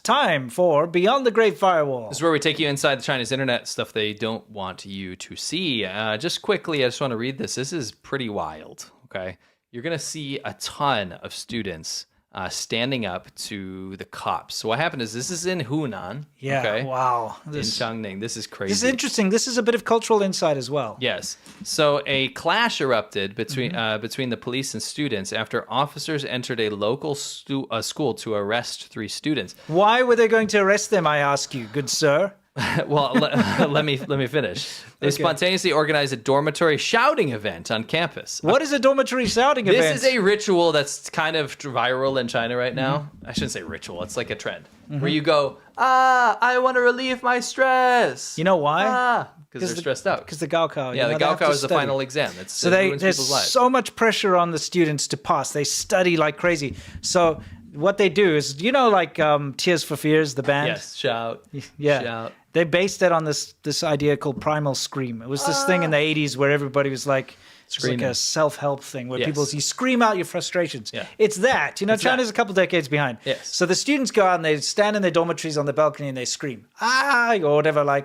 time for Beyond the Great Firewall. This is where we take you inside China's internet, stuff they don't want you to see. Just quickly, I just want to read this. This is pretty wild, okay? You're going to see a ton of students standing up to the cops. So what happened is this is in Hunan. Yeah, okay? wow. In Changning. This is crazy. This is interesting. This is a bit of cultural insight as well. Yes. So a clash erupted between the police and students after officers entered a local school to arrest 3 students. Why were they going to arrest them, I ask you, good sir? Well, let me finish. They spontaneously organized a dormitory shouting event on campus. What is a dormitory shouting event? This is a ritual that's kind of viral in China right now. I shouldn't say ritual. It's like a trend where you go, I want to relieve my stress. You know why? Because they're stressed out. Because the Gaokao. Yeah, the Gaokao is the final exam. So there's so much pressure on the students to pass. They study like crazy. So what they do is, like Tears for Fears, the band? Yes, shout. Yeah. Shout. They based it on this idea called primal scream. It was this thing in the 80s where everybody was like, it's like a self-help thing where people, you scream out your frustrations. Yeah. It's that. China's a couple decades behind. Yes. So the students go out and they stand in their dormitories on the balcony and they scream, or whatever,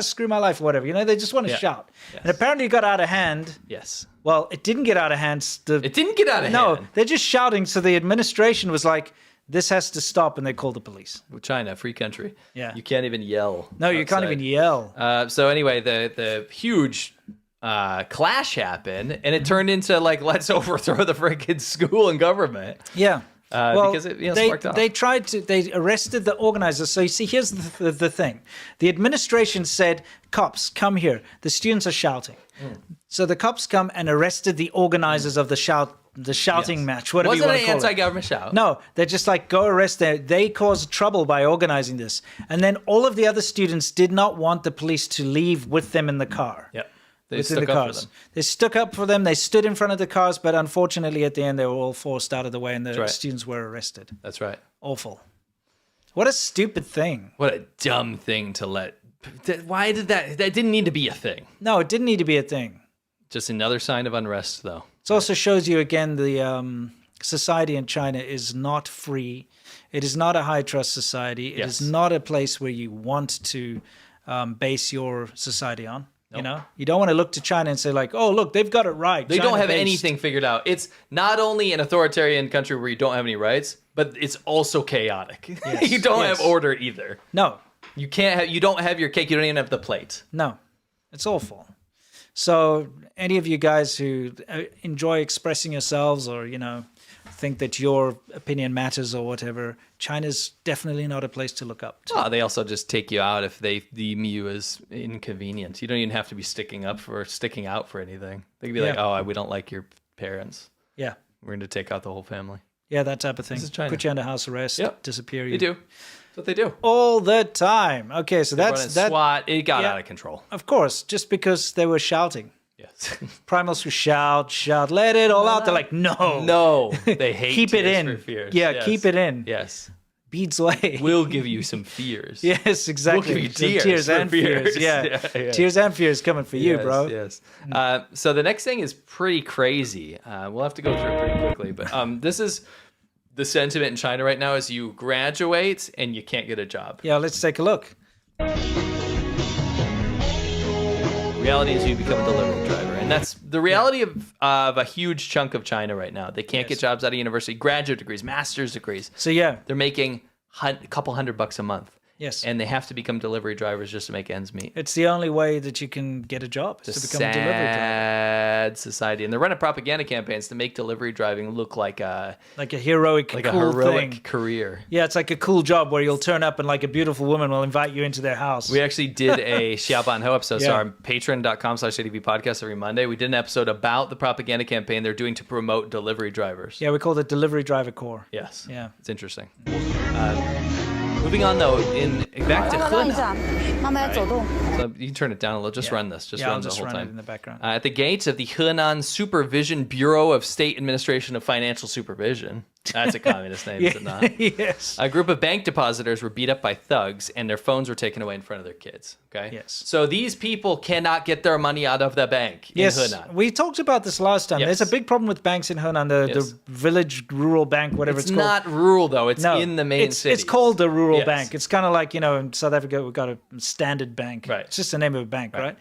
screw my life or whatever. They just want to shout. Yes. And apparently it got out of hand. Yes. Well, it didn't get out of hand. It didn't get out of hand? No, they're just shouting. So the administration was like, this has to stop, and they called the police. China, free country. Yeah. You can't even yell. No, you can't even yell. So anyway, the huge clash happened, and it turned into let's overthrow the freaking school and government. Yeah. Because it sparked off. They arrested the organizers. So you see, here's the thing. The administration said, cops, come here. The students are shouting. So the cops come and arrested the organizers of the shouting match, whatever you want to call it. Wasn't an anti-government shout. No, they're just go arrest them. They caused trouble by organizing this. And then all of the other students did not want the police to leave with them in the car. Yeah. They stuck up for them. They stuck up for them. They stood in front of the cars, but unfortunately at the end they were all forced out of the way and the students were arrested. That's right. Awful. What a stupid thing. What a dumb thing to let... Why did that didn't need to be a thing. No, it didn't need to be a thing. Just another sign of unrest, though. It also shows you, again, the society in China is not free. It is not a high-trust society. It is not a place where you want to base your society on. Nope. You don't want to look to China and say oh, look, they've got it right. They don't have anything figured out. It's not only an authoritarian country where you don't have any rights, but it's also chaotic. Yes. You don't have order either. No. You don't have your cake. You don't even have the plate. No. It's awful. So any of you guys who enjoy expressing yourselves or, think that your opinion matters or whatever, China's definitely not a place to look up to. Well, they also just take you out if they deem you as inconvenient. You don't even have to be sticking out for anything. They could be like, we don't like your parents. Yeah. We're going to take out the whole family. Yeah, that type of thing. This is China. Put you under house arrest, disappear you. They do. That's what they do. All the time. Okay, so that's... SWAT, it got out of control. Of course, just because they were shouting. Yes. Primals who shout, let it all out. They're like, no. No, they hate keep it in. For fears. Yeah, yes. Keep it in. Yes. Beads away. We'll give you some fears. Yes, exactly. We'll give you tears and fears. Yeah. Tears and fears coming for you, bro. Yes. So the next thing is pretty crazy. We'll have to go through it pretty quickly, but this is the sentiment in China right now: is you graduate and you can't get a job. Yeah, let's take a look. Reality is you become a delivery driver, and that's the reality of a huge chunk of China right now. They can't get jobs out of university, graduate degrees, master's degrees. So they're making a couple $100 a month. Yes. And they have to become delivery drivers just to make ends meet. It's the only way that you can get a job, is to become a delivery driver. Sad society. And they're running propaganda campaigns to make delivery driving look like a heroic, thing. Career. Yeah, it's like a cool job where you'll turn up and a beautiful woman will invite you into their house. We actually did a Xiaoban Ho episode. So our patreon.com/ADV podcast every Monday. We did an episode about the propaganda campaign they're doing to promote delivery drivers. Yeah, we call it Delivery Driver Corps. Yes. Yeah. It's interesting. Moving on, though, back to Hunan. So you can turn it down a little. Just run this. Just run the whole time. It in the background. At the gates of the Hunan Supervision Bureau of State Administration of Financial Supervision. That's a communist name, is it not? Yes. A group of bank depositors were beat up by thugs and their phones were taken away in front of their kids. Okay. Yes. So these people cannot get their money out of the bank in Hunan. We talked about this last time. Yes. There's a big problem with banks in Hunan, the village rural bank, whatever it's called. It's not rural, though. It's in the main city. It's called the rural bank. It's kind of like, in South Africa, we've got a standard bank. Right. It's just the name of a bank, right?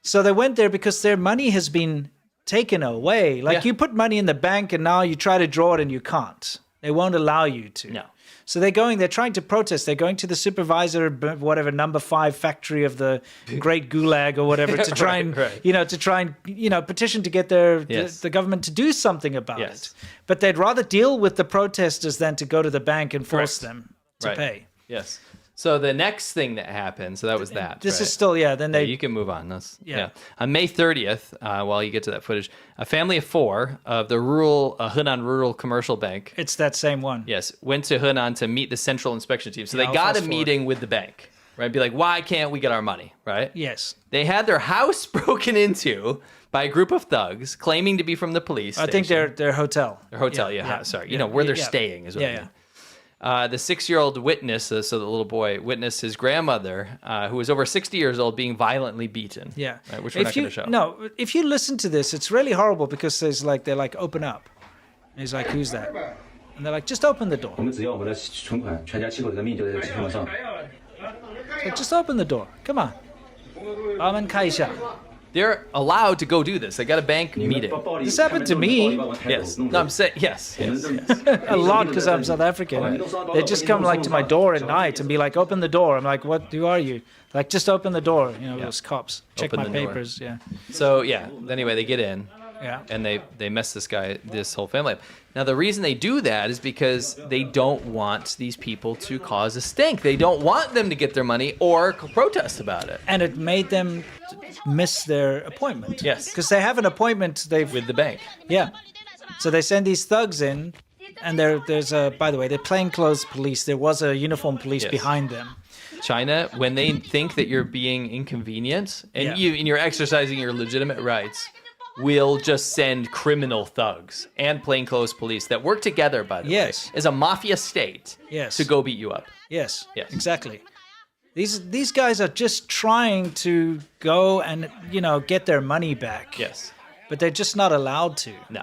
So they went there because their money has been taken away. Like you put money in the bank and now you try to draw it and you can't. They won't allow you to. No. So they're trying to protest. They're going to the supervisor, whatever, number 5 factory of the Great Gulag or whatever to try and, petition to get the government to do something about it. But they'd rather deal with the protesters than to go to the bank and force them to pay. Yes. So the next thing that happened, so that was that. This is still, then they... you can move on. On May 30th, while you get to that footage, a family of 4 of the Hunan Rural Commercial Bank... It's that same one. Yes, went to Hunan to meet the central inspection team. So they got a meeting with the bank, right? Be like, why can't we get our money, right? Yes. They had their house broken into by a group of thugs claiming to be from the police station. I think their hotel. Their hotel, sorry. Where they're staying is what I mean. The 6-year-old witness, so the little boy, witnessed his grandmother, who was over 60 years old, being violently beaten. Yeah. Right, which we're not going to show. No, if you listen to this, it's really horrible because they're like, open up. And he's like, who's that? And they're like, just open the door. So just open the door. Come on. They're allowed to go do this. They got a bank meeting. This happened to me. Yes. No, I'm saying yes. A lot because I'm South African. They just come to my door at night and be like, open the door. I'm like, what? Who are you? Like, just open the door. Those cops. Check my papers. Yeah. So anyway, they get in. Yeah. And they mess this whole family up. Now, the reason they do that is because they don't want these people to cause a stink. They don't want them to get their money or protest about it. And it made them miss their appointment. Yes. Because they have an appointment with the bank. Yeah. So they send these thugs in, and by the way, they're plainclothes police. There was a uniformed police behind them. China, when they think that you're being inconvenient and you're exercising your legitimate rights, will just send criminal thugs and plainclothes police that work together, by the way, as a mafia state to go beat you up. Yes, exactly. These guys are just trying to go and, get their money back. Yes. But they're just not allowed to. No.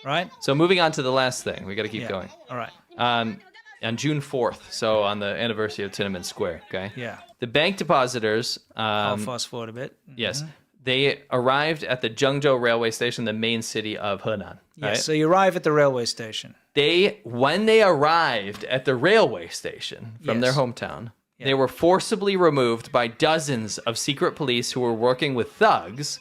Right? So moving on to the last thing. We got to keep going. All right. On June 4th, so on the anniversary of Tiananmen Square, okay? Yeah. The bank depositors... I'll fast forward a bit. Yes. They arrived at the Zhengzhou railway station, the main city of Hunan. Right? Yes, so you arrive at the railway station. When they arrived at the railway station from their hometown, they were forcibly removed by dozens of secret police who were working with thugs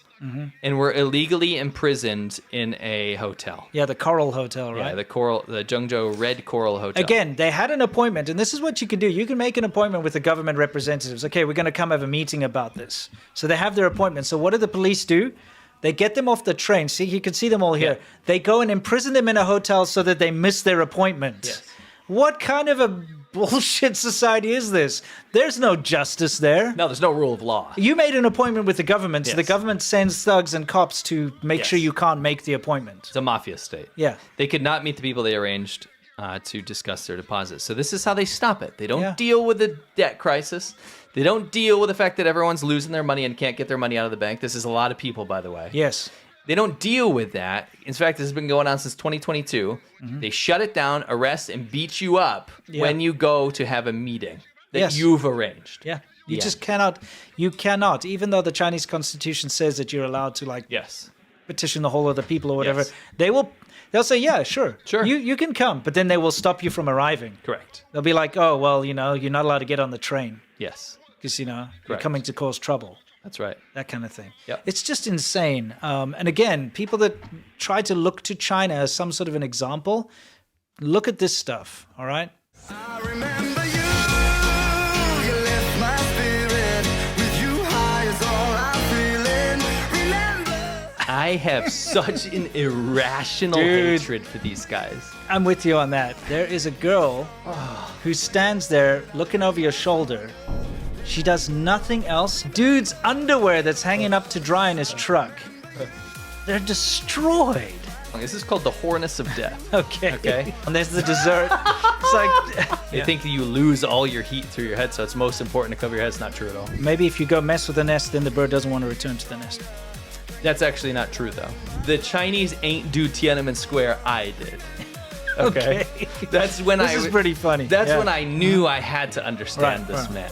and were illegally imprisoned in a hotel. Yeah, the Coral Hotel, right? Yeah, the Zhengzhou Red Coral Hotel. Again, they had an appointment, and this is what you can do. You can make an appointment with the government representatives. Okay, we're going to come have a meeting about this. So they have their appointment. So what do the police do? They get them off the train. See, you can see them all here. Yeah. They go and imprison them in a hotel so that they miss their appointment. Yes. What kind of a bullshit society is this? There's no justice there. No, there's no rule of law. You made an appointment with the government, so the government sends thugs and cops to make sure you can't make the appointment. It's a mafia state. Yeah. They could not meet the people they arranged to discuss their deposits. So this is how they stop it. They don't deal with the debt crisis. They don't deal with the fact that everyone's losing their money and can't get their money out of the bank. This is a lot of people, by the way. Yes. They don't deal with that. In fact, this has been going on since 2022. They shut it down, arrest, and beat you up when you go to have a meeting that you've arranged. Yeah. You just cannot, even though the Chinese constitution says that you're allowed to petition the whole of the people or whatever, they'll say, yeah, sure. You can come, but then they will stop you from arriving. Correct. They'll be like, oh, well, you're not allowed to get on the train. Yes. Because, you're coming to cause trouble. That's right. That kind of thing. Yep. It's just insane. And again, people that try to look to China as some sort of an example, look at this stuff, all right? I remember you lift my spirit, with you high is all I'm feeling. Remember. I have such an irrational hatred for these guys. I'm with you on that. There is a girl who stands there looking over your shoulder. She does nothing else. Dude's underwear that's hanging up to dry in his truck. They're destroyed. This is called the Hornus of Death. Okay. And there's the dessert. It's like They think that you lose all your heat through your head, so it's most important to cover your head. It's not true at all. maybe if you go mess with the nest, then the bird doesn't want to return to the nest. That's actually not true, though. The Chinese ain't do Tiananmen Square. I did. Okay. That's when This is pretty funny. That's Yeah. when I knew I had to understand Right, this right. man.